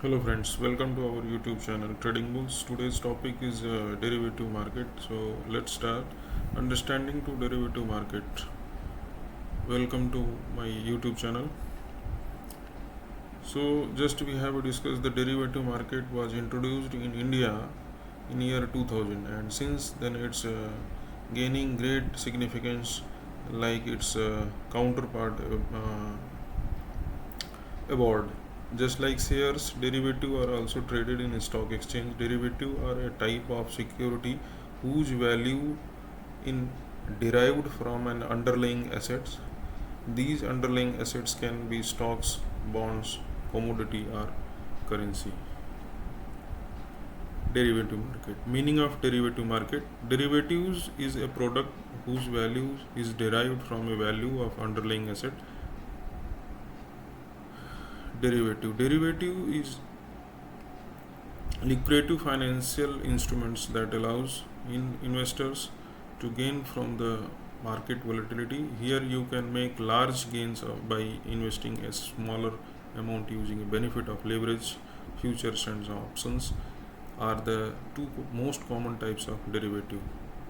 Hello friends, welcome to our YouTube channel Trading Bulls. Today's topic is derivative market. So let's start understanding to derivative market. Welcome to my YouTube channel. So just we have discussed the derivative market was introduced in India in year 2000, and since then it's gaining great significance like its counterpart award. Just like shares, derivative are also traded in a stock exchange. Derivative are a type of security whose value in derived from an underlying assets. These underlying assets can be stocks, bonds, commodity or currency. Derivative market. Meaning of derivative market. Derivatives is a product whose value is derived from a value of underlying asset. Derivative is lucrative financial instruments that allows investors to gain from the market volatility. Here you can make large gains by investing a smaller amount using a benefit of leverage. Futures and options are the two most common types of derivative.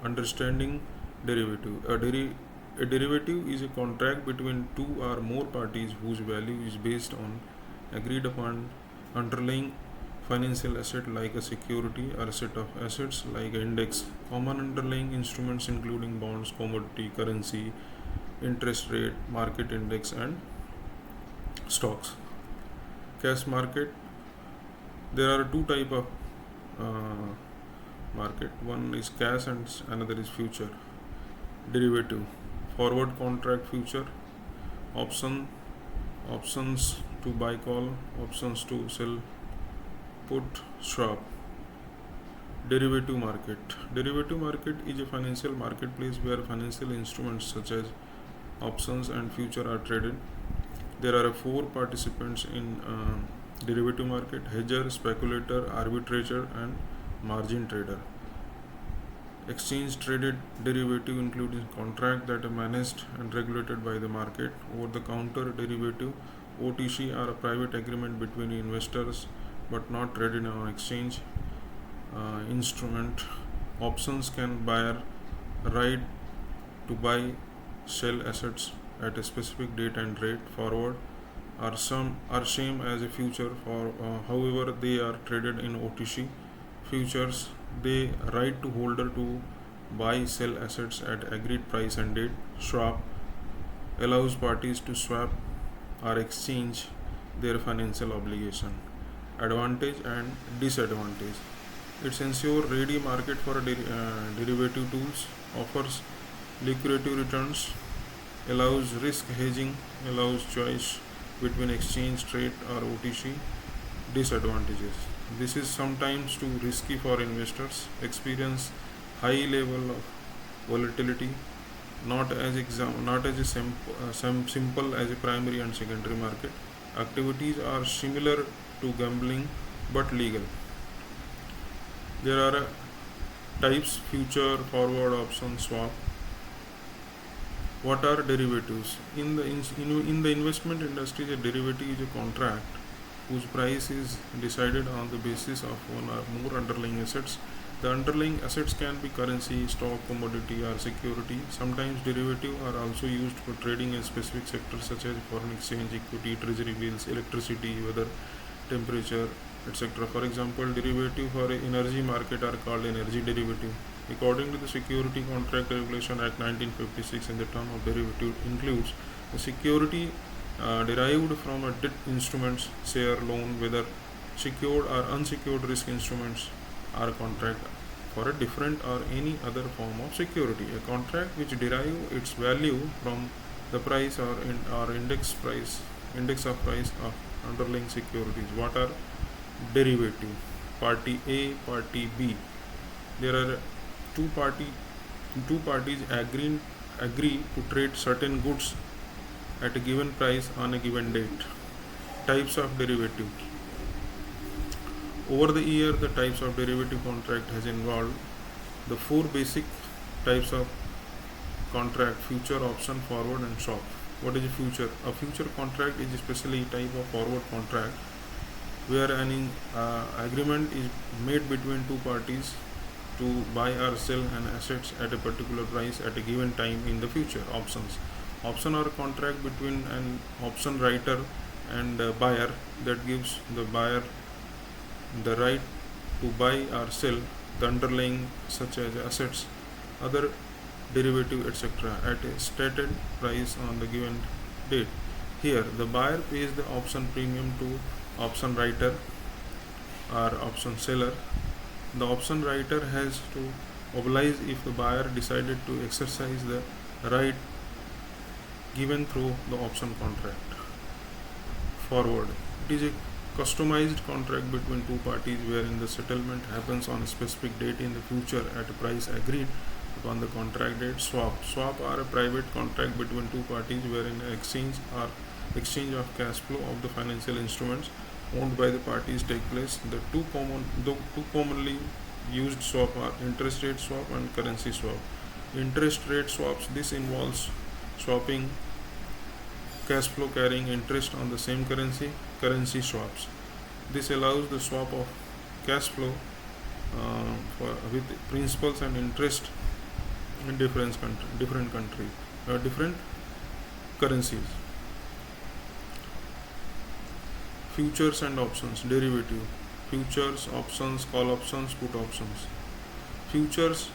Understanding derivative. A derivative is a contract between two or more parties whose value is based on agreed upon underlying financial asset like a security or a set of assets like an index. Common underlying instruments including bonds, commodity, currency, interest rate, market index and stocks. Cash market. There are two type of market. One is cash and another is future. Derivative. Forward contract future. Options to buy call, options to sell put, swap. Derivative market. Derivative market is a financial marketplace where financial instruments such as options and future are traded. There are four participants in derivative market: hedger, speculator, arbitrator and margin trader. Exchange traded derivative includes contract that are managed and regulated by the market. Over the counter derivative OTC are a private agreement between investors but not traded on exchange. Instrument. Options can buyer right to buy sell assets at a specific date and rate. Forward are same as a future, however they are traded in OTC. Futures, they right to holder to buy sell assets at agreed price and date. Swap allows parties to swap or exchange their financial obligation. Advantage and disadvantage. It ensures ready market for derivative tools, offers lucrative returns, allows risk hedging, allows choice between exchange trade or OTC. Disadvantages. This is sometimes too risky for investors, experience high level of volatility, not as simple as a primary and secondary market. Activities are similar to gambling but legal. There are types: future, forward, option, swap. What are derivatives? In the investment industry, a derivative is a contract whose price is decided on the basis of one or more underlying assets. The underlying assets can be currency, stock, commodity or security. Sometimes derivatives are also used for trading in specific sectors such as foreign exchange, equity, treasury bills, electricity, weather, temperature, etc. For example, derivative for energy market are called energy derivative. According to the Security Contract Regulation Act 1956, in the term of derivative includes the security derived from a debt instruments, share, loan, whether secured or unsecured risk instruments, or contract for a different or any other form of security. A contract which derive its value from the price or index of price of underlying securities. What are derivative? Party A, party B. There are two parties agree to trade certain goods at a given price on a given date. Types of derivative. Over the year, the types of derivative contract has involved the four basic types of contract: future, option, forward and swap. What is a future? A future contract is especially a type of forward contract where an agreement is made between two parties to buy or sell an assets at a particular price at a given time in the future. Options. Option are contract between an option writer and a buyer that gives the buyer the right to buy or sell the underlying such as assets, other derivative, etc. at a stated price on the given date. Here, the buyer pays the option premium to option writer or option seller. The option writer has to oblige if the buyer decided to exercise the right given through the option contract. Forward. It is a customized contract between two parties wherein the settlement happens on a specific date in the future at a price agreed upon the contract date. Swap. Swap are a private contract between two parties wherein exchange of cash flow of the financial instruments owned by the parties take place. The two commonly used swap are interest rate swap and currency swap. Interest rate swaps, this involves swapping cash flow carrying interest on the same currency swaps. This allows the swap of cash flow with principals and interest in different currencies. Futures and options. Derivative. Futures, options, call options, put options. Futures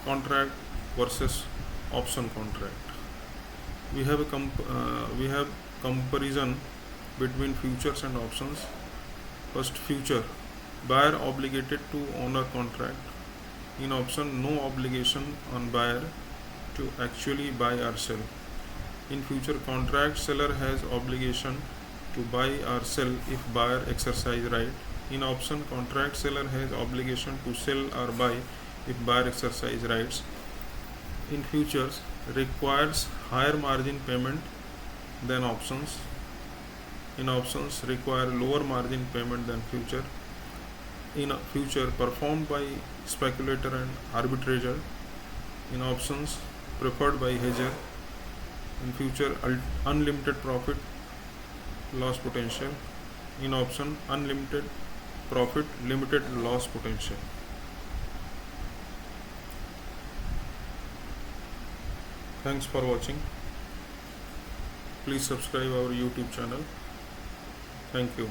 contract versus option contract. We have comparison between futures and options. First, future. Buyer obligated to honor contract. In option, no obligation on buyer to actually buy or sell. In future contract, seller has obligation to buy or sell if buyer exercise right. In option contract, seller has obligation to sell or buy if buyer exercise rights. In futures, requires higher margin payment than options. In options, require lower margin payment than future. In future, performed by speculator and arbitrator. In options, preferred by hedger. In future, unlimited profit loss potential. In option, unlimited profit, limited loss potential. Thanks for watching. Please subscribe our YouTube channel. Thank you.